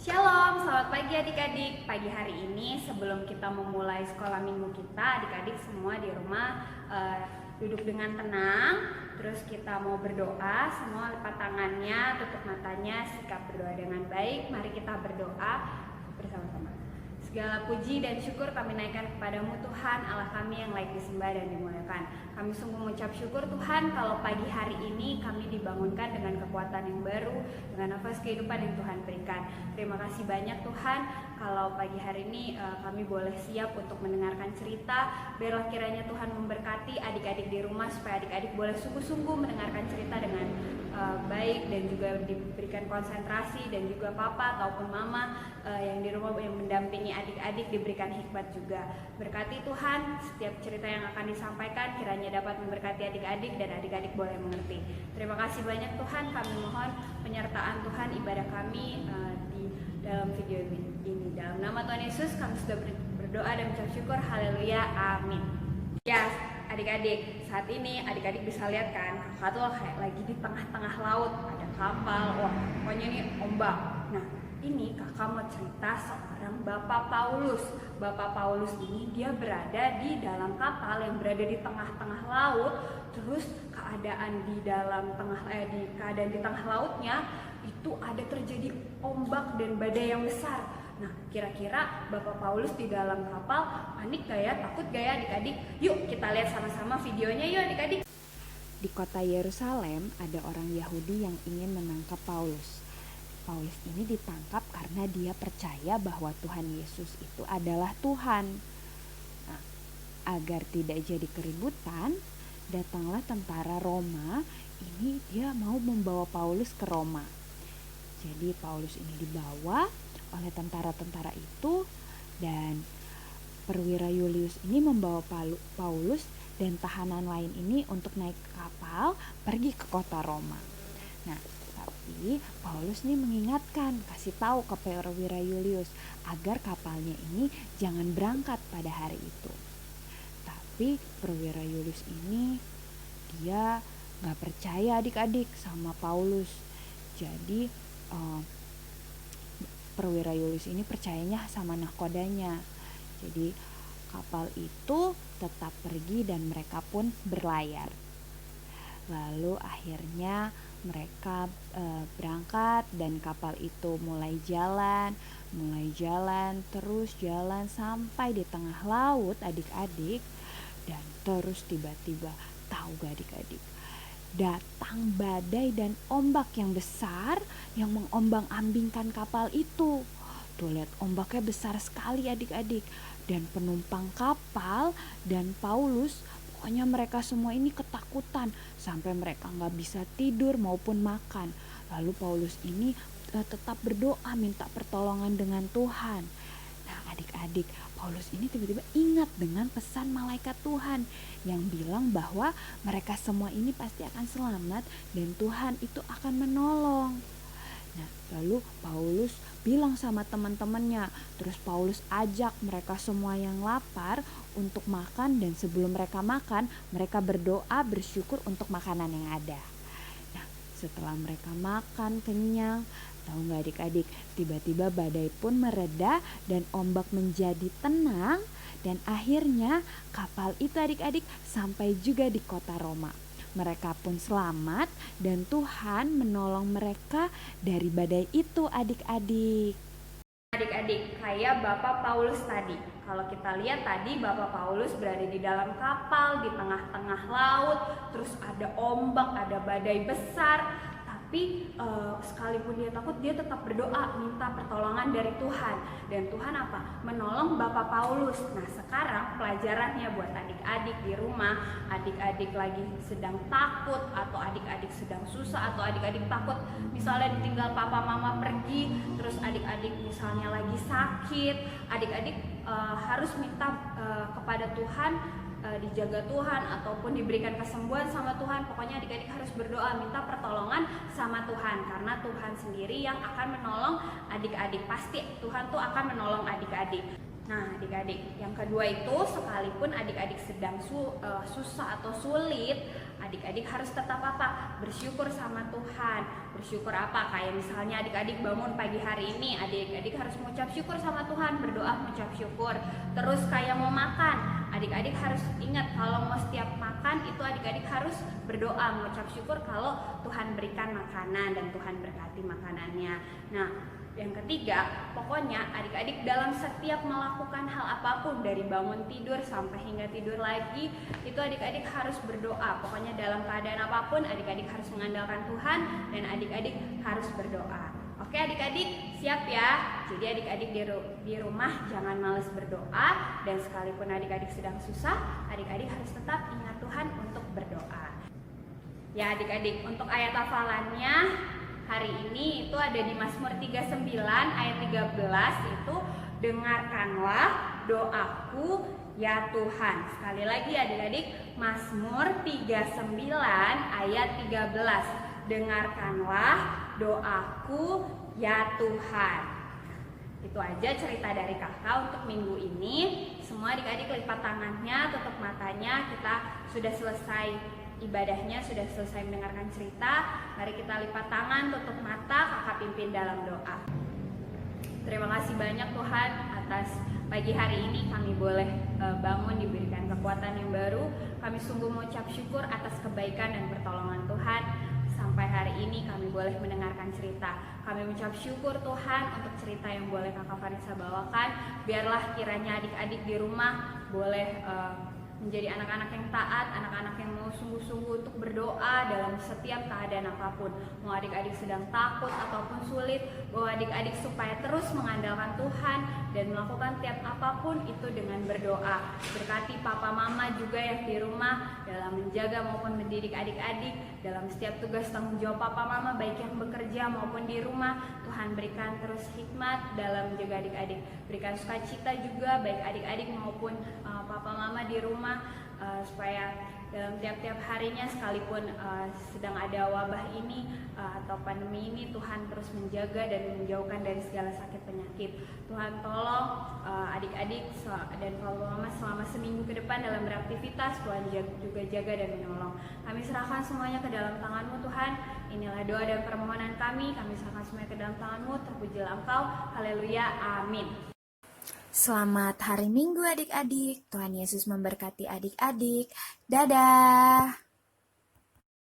Shalom, selamat pagi adik-adik. Pagi hari ini sebelum kita memulai sekolah minggu kita, adik-adik semua di rumah duduk dengan tenang. Terus kita mau berdoa, semua lipat tangannya, tutup matanya, sikap berdoa dengan baik. Mari kita berdoa bersama-sama. Segala puji dan syukur kami naikkan kepadamu Tuhan, Allah kami yang layak disembah dan dimuliakan. Kami sungguh mengucap syukur Tuhan kalau pagi hari ini kami dibangunkan dengan kekuatan yang baru, dengan nafas kehidupan yang Tuhan berikan. Terima kasih banyak Tuhan kalau pagi hari ini kami boleh siap untuk mendengarkan cerita. Biarlah kiranya Tuhan memberkati adik-adik di rumah supaya adik-adik boleh sungguh-sungguh mendengarkan cerita dengan baik dan juga diberikan konsentrasi, dan juga papa ataupun mama yang di rumah yang mendampingi adik-adik diberikan hikmat juga. Berkati Tuhan setiap cerita yang akan disampaikan, kiranya dapat memberkati adik-adik dan adik-adik boleh mengerti. Terima kasih banyak Tuhan, kami mohon penyertaan Tuhan ibadah kami di dalam video ini. Dalam nama Tuhan Yesus kami sudah berdoa dan mengucap syukur. Haleluya, amin. Ya, adik-adik, saat ini adik-adik bisa lihat kan, kakak tuh kayak lagi di tengah-tengah laut, ada kapal, wah pokoknya ini ombak. Nah, ini kakak mau cerita seorang Bapak Paulus. Bapak Paulus ini dia berada di dalam kapal yang berada di tengah-tengah laut. Terus keadaan di tengah lautnya itu ada terjadi ombak dan badai yang besar. Nah, kira-kira Bapak Paulus di dalam kapal panik gak ya? Takut gak ya adik-adik? Yuk kita lihat sama-sama videonya yuk adik-adik. Di kota Yerusalem ada orang Yahudi yang ingin menangkap Paulus. Paulus ini ditangkap karena dia percaya bahwa Tuhan Yesus itu adalah Tuhan. Nah, agar tidak jadi keributan, datanglah tentara Roma. Ini dia mau membawa Paulus ke Roma. Jadi Paulus ini dibawa oleh tentara-tentara itu, dan perwira Julius ini membawa Paulus dan tahanan lain ini untuk naik kapal pergi ke kota Roma. Nah, tapi Paulus ini mengingatkan, kasih tahu ke perwira Julius agar kapalnya ini jangan berangkat pada hari itu. Tapi perwira Julius ini dia gak percaya adik-adik sama Paulus. Jadi perwira Julius ini percayanya sama nahkodanya. Jadi kapal itu tetap pergi dan mereka pun berlayar. Lalu akhirnya mereka berangkat dan kapal itu mulai jalan terus jalan sampai di tengah laut adik-adik. Dan terus tiba-tiba tahu gak adik-adik, datang badai dan ombak yang besar yang mengombang-ambingkan kapal itu. Tuh lihat, ombaknya besar sekali adik-adik. Dan penumpang kapal dan Paulus, pokoknya mereka semua ini ketakutan sampai mereka gak bisa tidur maupun makan. Lalu Paulus ini tetap berdoa minta pertolongan dengan Tuhan. Nah adik-adik, Paulus ini tiba-tiba ingat dengan pesan malaikat Tuhan yang bilang bahwa mereka semua ini pasti akan selamat dan Tuhan itu akan menolong. Nah, lalu Paulus bilang sama teman-temannya, terus Paulus ajak mereka semua yang lapar untuk makan, dan sebelum mereka makan, mereka berdoa bersyukur untuk makanan yang ada. Nah, setelah mereka makan kenyang, tahu gak adik-adik, tiba-tiba badai pun mereda dan ombak menjadi tenang, dan akhirnya kapal itu adik-adik sampai juga di kota Roma. Mereka pun selamat dan Tuhan menolong mereka dari badai itu adik-adik. Adik-adik, kayak Bapak Paulus tadi. Kalau kita lihat tadi Bapak Paulus berada di dalam kapal di tengah-tengah laut, terus ada ombak, ada badai besar. Tapi sekalipun dia takut, dia tetap berdoa minta pertolongan dari Tuhan. Dan Tuhan apa? Menolong Bapak Paulus. Nah sekarang pelajarannya buat adik-adik di rumah, adik-adik lagi sedang takut, atau adik-adik sedang susah, atau adik-adik takut misalnya ditinggal papa mama pergi, terus adik-adik misalnya lagi sakit, adik-adik harus minta kepada Tuhan, dijaga Tuhan ataupun diberikan kesembuhan sama Tuhan. Pokoknya adik-adik harus berdoa minta pertolongan sama Tuhan, karena Tuhan sendiri yang akan menolong adik-adik. Pasti Tuhan tuh akan menolong adik-adik. Nah adik-adik, yang kedua itu sekalipun adik-adik sedang susah atau sulit, adik-adik harus tetap apa? Bersyukur sama Tuhan. Bersyukur apa? Kayak misalnya adik-adik bangun pagi hari ini, adik-adik harus mengucap syukur sama Tuhan, berdoa mengucap syukur. Terus kayak mau makan, adik-adik harus ingat kalau mau setiap makan itu adik-adik harus berdoa mengucap syukur kalau Tuhan berikan makanan dan Tuhan berkati makanannya. Nah, yang ketiga, pokoknya adik-adik dalam setiap melakukan hal apapun, dari bangun tidur sampai hingga tidur lagi, itu adik-adik harus berdoa. Pokoknya dalam keadaan apapun adik-adik harus mengandalkan Tuhan dan adik-adik harus berdoa. Oke adik-adik, siap ya? Jadi adik-adik di rumah jangan males berdoa, dan sekalipun adik-adik sedang susah, adik-adik harus tetap ingat Tuhan untuk berdoa. Ya adik-adik, untuk ayat hafalannya hari ini itu ada di Mazmur 39 ayat 13 itu, dengarkanlah doaku ya Tuhan. Sekali lagi adik-adik, Mazmur 39 ayat 13, dengarkanlah doaku ya Tuhan. Itu aja cerita dari kakak untuk minggu ini. Semua adik-adik lipat tangannya, tutup matanya, kita sudah selesai ibadahnya, sudah selesai mendengarkan cerita. Mari kita lipat tangan, tutup mata, kakak pimpin dalam doa. Terima kasih banyak Tuhan atas pagi hari ini kami boleh bangun, diberikan kekuatan yang baru. Kami sungguh mengucap syukur atas kebaikan dan pertolongan Tuhan. Sampai hari ini kami boleh mendengarkan cerita. Kami mengucap syukur Tuhan untuk cerita yang boleh kakak Vanessa bawakan. Biarlah kiranya adik-adik di rumah boleh menjadi anak-anak yang taat, anak-anak yang mau sungguh-sungguh untuk berdoa dalam setiap keadaan apapun. Mau adik-adik sedang takut ataupun sulit, bahwa adik-adik supaya terus mengandalkan Tuhan dan melakukan tiap apapun itu dengan berdoa. Berkati papa mama juga yang di rumah dalam menjaga maupun mendidik adik-adik, dalam setiap tugas tanggung jawab papa mama baik yang bekerja maupun di rumah. Tuhan berikan terus hikmat dalam menjaga adik-adik, berikan sukacita juga baik adik-adik maupun papa mama di rumah, supaya dalam tiap-tiap harinya sekalipun sedang ada wabah ini atau pandemi ini, Tuhan terus menjaga dan menjauhkan dari segala sakit penyakit. Tuhan tolong adik-adik dan papa mama selama seminggu ke depan dalam beraktivitas. Tuhan juga jaga dan menolong. Kami serahkan semuanya ke dalam tangan-Mu Tuhan. Inilah doa dan permohonan kami serahkan semuanya ke dalam tangan-Mu. Terpujilah Engkau, haleluya, amin. Selamat hari Minggu adik-adik. Tuhan Yesus memberkati adik-adik. Dadah.